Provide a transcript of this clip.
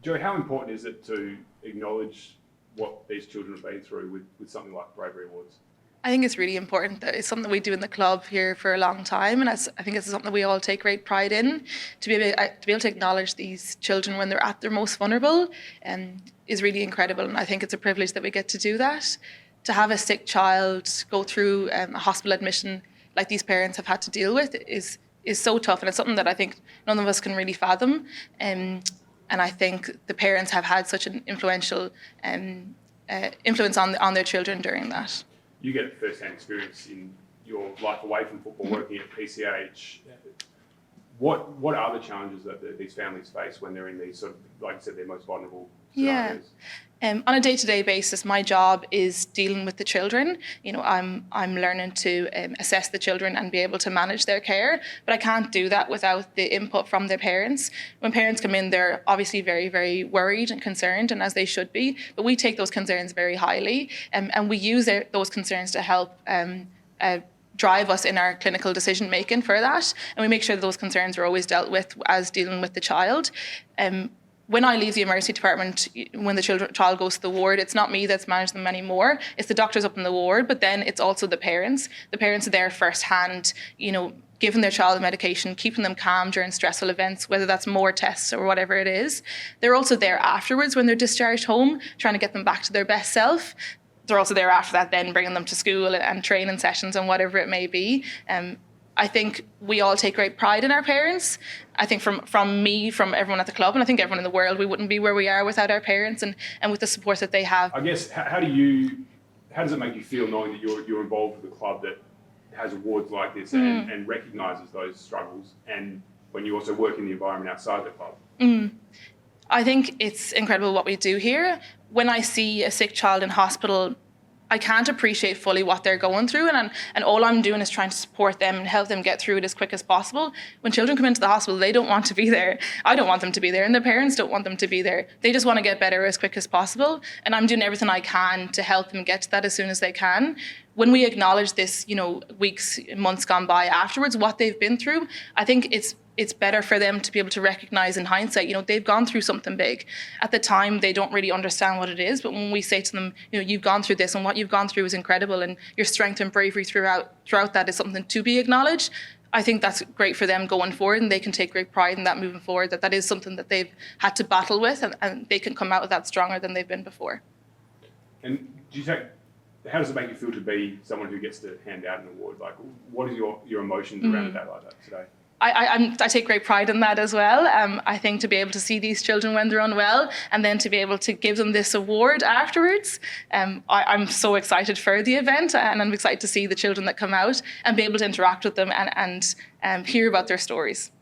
Joe, how important is it to acknowledge what these children have been through with something like Bravery Awards? I think it's really important. That it's something we do in the club here for a long time, and I think it's something we all take great pride in. To be able to acknowledge these children when they're at their most vulnerable is really incredible, and I think it's a privilege that we get to do that. To have a sick child go through a hospital admission like these parents have had to deal with is so tough, and it's something that I think none of us can really fathom. And I think the parents have had such an influential influence on their children during that. You get first-hand experience in your life away from football, working at PCH. What are the challenges that these families face when they're in these sort of, like you said, their most vulnerable scenarios? On a day-to-day basis, my job is dealing with the children. I'm learning to assess the children and be able to manage their care, but I can't do that without the input from their parents. When parents come in, they're obviously very, very worried and concerned, and as they should be, but we take those concerns very highly, and we use those concerns to help drive us in our clinical decision making for that, and we make sure that those concerns are always dealt with as dealing with the child. When I leave the emergency department, when the child goes to the ward, it's not me that's managed them anymore. It's the doctors up in the ward, but then it's also the parents. The parents are there firsthand, giving their child the medication, keeping them calm during stressful events, whether that's more tests or whatever it is. They're also there afterwards when they're discharged home, trying to get them back to their best self. They're also there after that, then bringing them to school and training sessions and whatever it may be. I think we all take great pride in our parents. I think from me, from everyone at the club, and I think everyone in the world, we wouldn't be where we are without our parents and with the support that they have. I guess, how does it make you feel knowing that you're involved with a club that has awards like this and recognises those struggles, and when you also work in the environment outside the club? I think it's incredible what we do here. When I see a sick child in hospital, I can't appreciate fully what they're going through, and all I'm doing is trying to support them and help them get through it as quick as possible. When children come into the hospital, they don't want to be there. I don't want them to be there, and their parents don't want them to be there. They just want to get better as quick as possible, and I'm doing everything I can to help them get to that as soon as they can. When we acknowledge this, weeks, months gone by afterwards, what they've been through, I think it's better for them to be able to recognise in hindsight, they've gone through something big. At the time, they don't really understand what it is, but when we say to them, you've gone through this and what you've gone through is incredible, and your strength and bravery throughout that is something to be acknowledged, I think that's great for them going forward, and they can take great pride in that moving forward, that is something that they've had to battle with, and they can come out of that stronger than they've been before. And how does it make you feel to be someone who gets to hand out an award? Like, what are your emotions around a day like that today? I take great pride in that as well. I think to be able to see these children when they're unwell and then to be able to give them this award afterwards, I'm so excited for the event, and I'm excited to see the children that come out and be able to interact with them and hear about their stories.